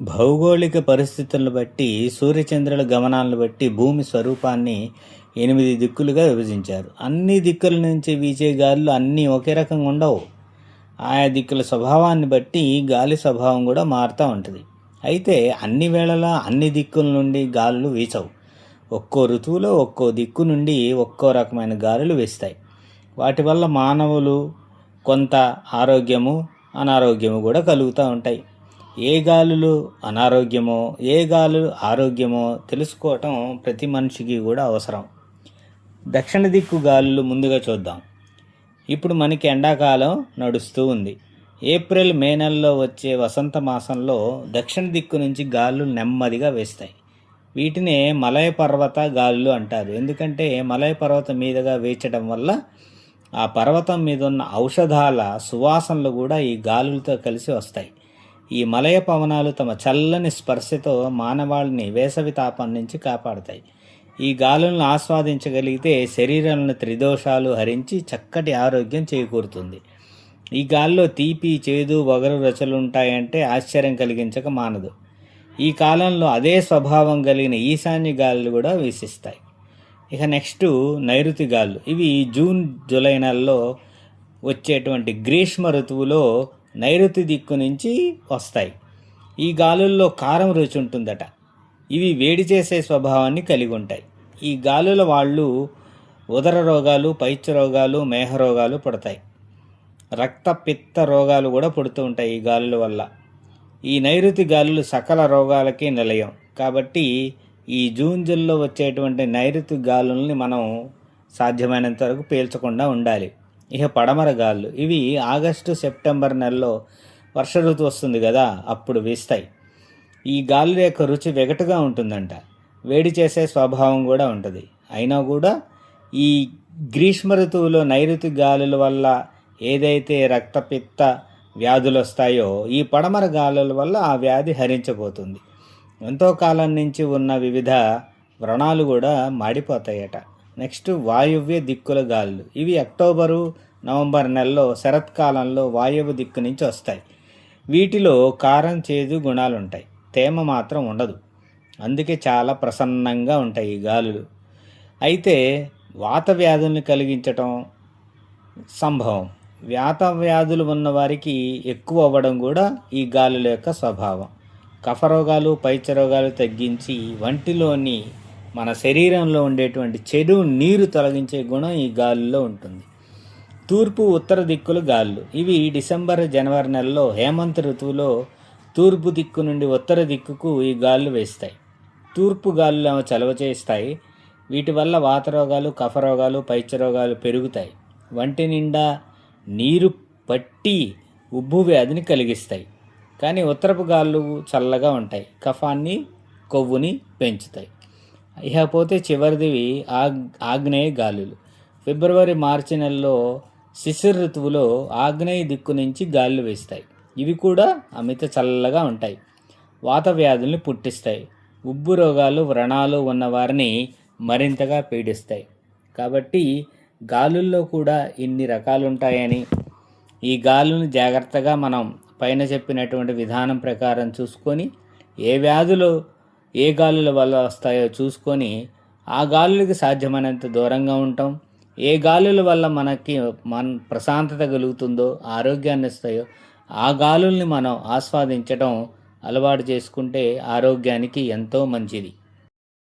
భౌగోళిక పరిస్థితులను బట్టి సూర్యచంద్రుల గమనాలను బట్టి భూమి స్వరూపాన్ని 8 దిక్కులుగా విభజించారు. అన్ని దిక్కుల నుంచి వీచే గాలులు అన్నీ ఒకే రకంగా ఉండవు. ఆయా దిక్కుల స్వభావాన్ని బట్టి గాలి స్వభావం కూడా మారుతూ ఉంటుంది. అయితే అన్ని వేళలా అన్ని దిక్కుల నుండి గాలులు వీచవు. ఒక్కో ఋతువులో ఒక్కో దిక్కు నుండి ఒక్కో రకమైన గాలులు వీస్తాయి. వాటి వల్ల మానవులు కొంత ఆరోగ్యము అనారోగ్యము కూడా కలుగుతూ ఉంటాయి. ఏ గాలులు అనారోగ్యమో ఏ గాలులు ఆరోగ్యమో తెలుసుకోవటం ప్రతి మనిషికి కూడా అవసరం. దక్షిణ దిక్కు గాలులు ముందుగా చూద్దాం. ఇప్పుడు మనకి ఎండాకాలం నడుస్తూ ఉంది. ఏప్రిల్ మే నెలలో వచ్చే వసంత మాసంలో దక్షిణ దిక్కు నుంచి గాలులు నెమ్మదిగా వేస్తాయి. వీటినే మలయ పర్వత గాలులు అంటారు. ఎందుకంటే మలయ పర్వతం మీదుగా వేచడం వల్ల ఆ పర్వతం మీద ఉన్న ఔషధాల సువాసనలు కూడా ఈ గాలులతో కలిసి వస్తాయి. ఈ మలయ పవనాలు తమ చల్లని స్పర్శతో మానవాళిని వేసవి తాపం నుంచి కాపాడతాయి. ఈ గాలులను ఆస్వాదించగలిగితే శరీరంలో త్రిదోషాలు హరించి చక్కటి ఆరోగ్యం చేకూరుతుంది. ఈ గాలిలో తీపి, చేదు, వగరు రుచులు ఉంటాయంటే ఆశ్చర్యం కలిగించక మానదు. ఈ కాలంలో అదే స్వభావం కలిగిన ఈశాన్య గాలులు కూడా వీసిస్తాయి. ఇక నెక్స్ట్ నైరుతి గాలులు. ఇవి జూన్, జూలై నెలలో వచ్చేటువంటి గ్రీష్మ ఋతువులో నైరుతి దిక్కు నుంచి వస్తాయి. ఈ గాలుల్లో కారం రుచి ఉంటుందట. ఇవి వేడి చేసే స్వభావాన్ని కలిగి ఉంటాయి. ఈ గాలుల వాళ్ళు ఉదర రోగాలు, పైత్య రోగాలు, మేహ రోగాలు పడతాయి. రక్త పిత్త రోగాలు కూడా పుడుతూ ఉంటాయి ఈ గాలుల వల్ల. ఈ నైరుతి గాలులు సకల రోగాలకి నిలయం. కాబట్టి ఈ జూన్ జూన్లో వచ్చేటువంటి నైరుతి గాలుల్ని మనం సాధ్యమైనంత వరకు పీల్చకుండా ఉండాలి. ఇక పడమర గాలులు. ఇవి ఆగస్టు, సెప్టెంబర్ నెలలో వర్ష ఋతువు వస్తుంది కదా, అప్పుడు వీస్తాయి. ఈ గాలుల యొక్క రుచి వెగటుగా ఉంటుందంట. వేడి చేసే స్వభావం కూడా ఉంటుంది. అయినా కూడా ఈ గ్రీష్మ ఋతువులో నైరుతి గాలుల వల్ల ఏదైతే రక్తపిత్త వ్యాధులు వస్తాయో ఈ పడమర గాలుల వల్ల ఆ వ్యాధి హరించబోతుంది. ఎంతో కాలం నుంచి ఉన్న వివిధ వ్రణాలు కూడా మాడిపోతాయట. నెక్స్ట్ వాయువ్య దిక్కుల గాలులు. ఇవి అక్టోబరు, నవంబర్ నెలలో శరత్కాలంలో వాయువ్య దిక్కు నుంచి వస్తాయి. వీటిలో కారం, చేదు గుణాలు ఉంటాయి. తేమ మాత్రం ఉండదు. అందుకే చాలా ప్రసన్నంగా ఉంటాయి ఈ గాలులు. అయితే వాత వ్యాధుల్ని కలిగించటం సంభవం. వాత వ్యాధులు ఉన్నవారికి ఎక్కువ అవ్వడం కూడా ఈ గాలుల యొక్క స్వభావం. కఫరోగాలు, పైత్యరోగాలు తగ్గించి వంటిలోని మన శరీరంలో ఉండేటువంటి చెడు నీరు తొలగించే గుణం ఈ గాలుల్లో ఉంటుంది. తూర్పు, ఉత్తర దిక్కుల గాలులు. ఇవి డిసెంబర్, జనవరి నెలలో హేమంత ఋతువులో తూర్పు దిక్కు నుండి ఉత్తర దిక్కుకు ఈ గాలులు వేస్తాయి. తూర్పు గాలులు చలవ చేస్తాయి. వీటి వల్ల వాతరోగాలు, కఫరోగాలు, పైత్యరోగాలు పెరుగుతాయి. వంటి నిండా నీరు పట్టి ఉబ్బు వ్యాధిని కలిగిస్తాయి. కానీ ఉత్తరపు గాలులు చల్లగా ఉంటాయి. కఫాన్ని, కొవ్వుని పెంచుతాయి. ఇకపోతే చివరిదివి ఆగ్నేయ గాలులు. ఫిబ్రవరి, మార్చి నెలలో శిశిర ఋతువులో ఆగ్నేయ దిక్కు నుంచి గాలులు వేస్తాయి. ఇవి కూడా అమిత చల్లగా ఉంటాయి. వాత వ్యాధుల్ని పుట్టిస్తాయి. ఉబ్బు రోగాలు, వ్రణాలు ఉన్నవారిని మరింతగా పీడిస్తాయి. కాబట్టి గాలుల్లో కూడా ఇన్ని రకాలు ఉంటాయని, ఈ గాలులను జాగ్రత్తగా మనం పైన చెప్పినటువంటి విధానం ప్రకారం చూసుకొని ఏ వ్యాధులు ఏ గాలుల వల్ల వస్తాయో చూసుకొని ఆ గాలులకి సాధ్యమైనంత దూరంగా ఉంటాం. ఏ గాలుల వల్ల మనకి ప్రశాంతత కలుగుతుందో, ఆరోగ్యాన్ని ఇస్తాయో ఆ గాలుల్ని మనం ఆస్వాదించడం అలవాటు చేసుకుంటే ఆరోగ్యానికి ఎంతో మంచిది.